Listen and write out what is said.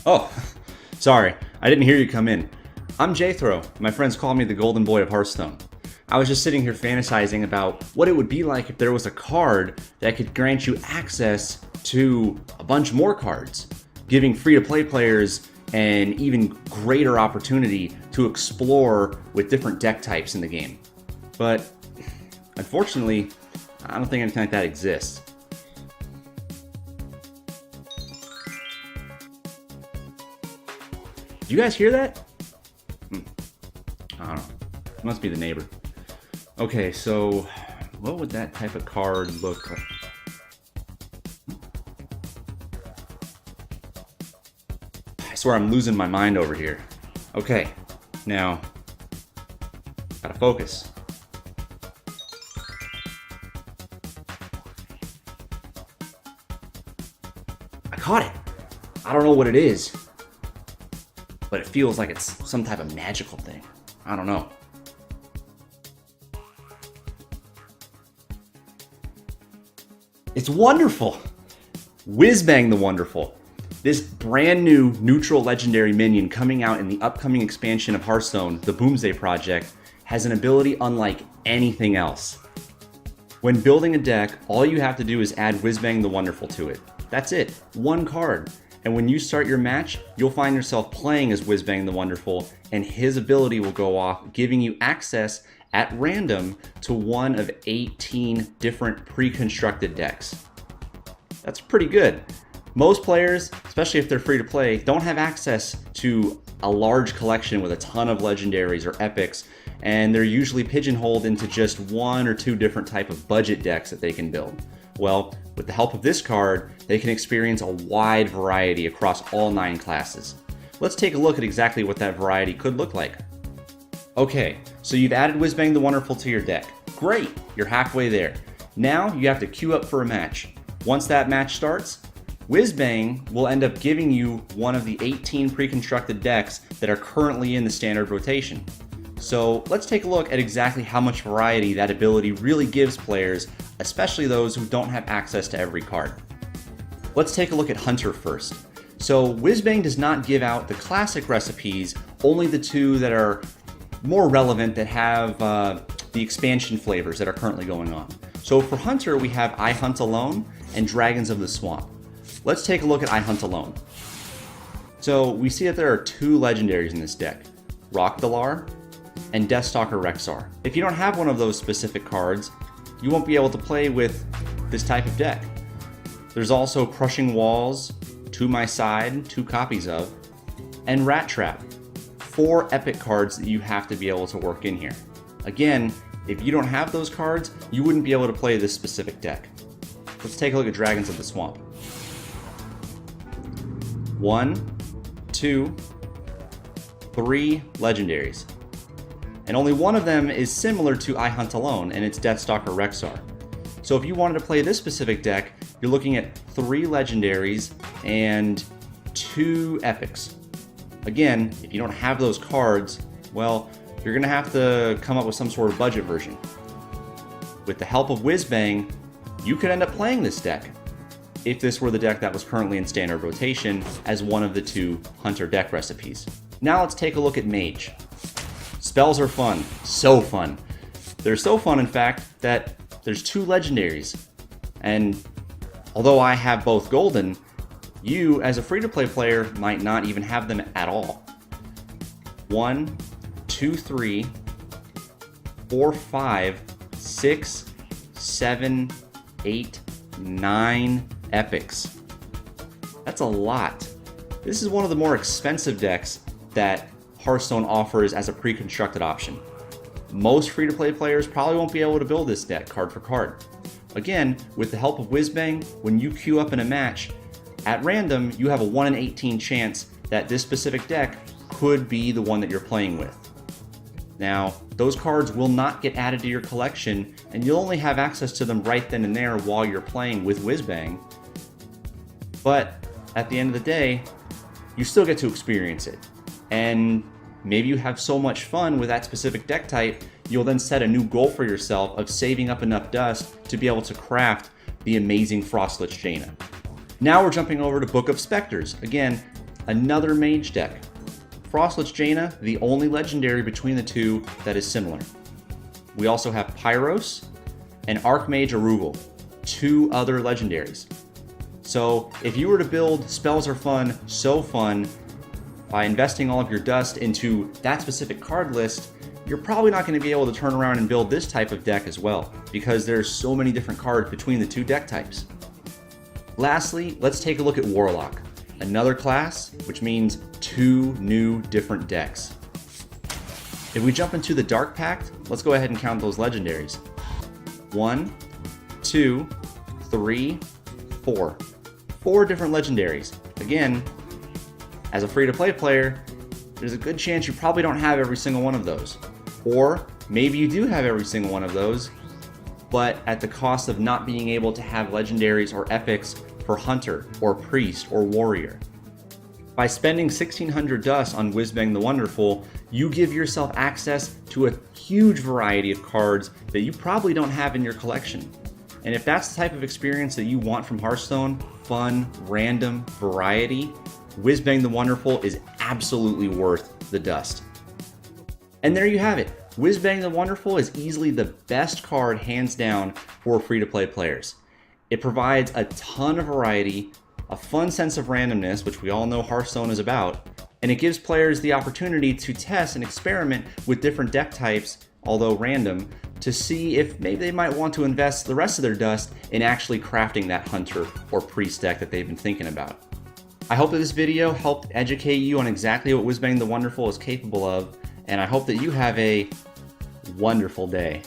Oh, sorry, I didn't hear you come in. I'm Jethro. My friends call me the Golden Boy of Hearthstone. I was just sitting here fantasizing about what it would be like if there was a card that could grant you access to a bunch more cards, giving free-to-play players an even greater opportunity to explore with different deck types in the game. But unfortunately, I don't think anything like that exists. Did you guys hear that? I don't know. It must be the neighbor. Okay, so what would that type of card look like? I swear I'm losing my mind over here. Okay, now, gotta focus. I caught it. I don't know what it is, but it feels like it's some type of magical thing. I don't know. It's wonderful! Whizbang the Wonderful. This brand new neutral legendary minion coming out in the upcoming expansion of Hearthstone, the Boomsday Project, has an ability unlike anything else. When building a deck, all you have to do is add Whizbang the Wonderful to it. That's it, one card. And when you start your match, you'll find yourself playing as Whizbang the Wonderful, and his ability will go off, giving you access at random to one of 18 different pre-constructed decks. That's pretty good. Most players, especially if they're free to play, don't have access to a large collection with a ton of legendaries or epics, and they're usually pigeonholed into just one or two different type of budget decks that they can build. Well, with the help of this card, they can experience a wide variety across all 9 classes. Let's take a look at exactly what that variety could look like. Okay, so you've added Whizbang the Wonderful to your deck. Great, you're halfway there. Now you have to queue up for a match. Once that match starts, Whizbang will end up giving you one of the 18 pre-constructed decks that are currently in the standard rotation. So let's take a look at exactly how much variety that ability really gives players, especially those who don't have access to every card. Let's take a look at Hunter first. So Whizbang does not give out the classic recipes, only the two that are more relevant that have the expansion flavors that are currently going on. So for Hunter, we have I Hunt Alone and Dragons of the Swamp. Let's take a look at I Hunt Alone. So we see that there are 2 legendaries in this deck, Rockdalar and Deathstalker Rexxar. If you don't have one of those specific cards, you won't be able to play with this type of deck. There's also Crushing Walls, To My Side, 2 copies of, and Rat Trap, 4 epic cards that you have to be able to work in here. Again, if you don't have those cards, you wouldn't be able to play this specific deck. Let's take a look at Dragons of the Swamp. 1, 2, 3 legendaries. And only one of them is similar to I Hunt Alone, and it's Deathstalker Rexxar. So if you wanted to play this specific deck, you're looking at 3 legendaries and 2 epics. Again, if you don't have those cards, well, you're going to have to come up with some sort of budget version. With the help of Whizbang, you could end up playing this deck if this were the deck that was currently in standard rotation as one of the 2 Hunter deck recipes. Now let's take a look at Mage. Spells are fun, so fun. They're so fun, in fact, that there's 2 legendaries. And although I have both golden, you, as a free-to-play player, might not even have them at all. 1, 2, 3, 4, 5, 6, 7, 8, 9 epics. That's a lot. This is one of the more expensive decks that Hearthstone offers as a pre-constructed option. Most free-to-play players probably won't be able to build this deck card for card. Again, with the help of Whizbang, when you queue up in a match, at random, you have a 1 in 18 chance that this specific deck could be the one that you're playing with. Now, those cards will not get added to your collection, and you'll only have access to them right then and there while you're playing with Whizbang. But at the end of the day, you still get to experience it. And maybe you have so much fun with that specific deck type, you'll then set a new goal for yourself of saving up enough dust to be able to craft the amazing Frostlich Jaina. Now we're jumping over to Book of Specters. Again, another mage deck. Frostlich Jaina, the only legendary between the two that is similar. We also have Pyros and Archmage Arugel, two other legendaries. So if you were to build Spells Are Fun, So Fun, by investing all of your dust into that specific card list, you're probably not going to be able to turn around and build this type of deck as well, because there's so many different cards between the two deck types. Lastly, let's take a look at Warlock, another class, which means two new different decks. If we jump into the Dark Pact, let's go ahead and count those legendaries. 1, 2, 3, 4. 4 different legendaries. Again, as a free-to-play player, there's a good chance you probably don't have every single one of those. Or maybe you do have every single one of those, but at the cost of not being able to have legendaries or epics for Hunter or Priest or Warrior. By spending 1600 dust on Whizbang the Wonderful, you give yourself access to a huge variety of cards that you probably don't have in your collection. And if that's the type of experience that you want from Hearthstone, fun, random, variety, Whizbang the Wonderful is absolutely worth the dust. And there you have it. Whizbang the Wonderful is easily the best card hands down for free-to-play players. It provides a ton of variety, a fun sense of randomness, which we all know Hearthstone is about, and it gives players the opportunity to test and experiment with different deck types, although random, to see if maybe they might want to invest the rest of their dust in actually crafting that Hunter or Priest deck that they've been thinking about. I hope that this video helped educate you on exactly what Whizbang the Wonderful is capable of, and I hope that you have a wonderful day.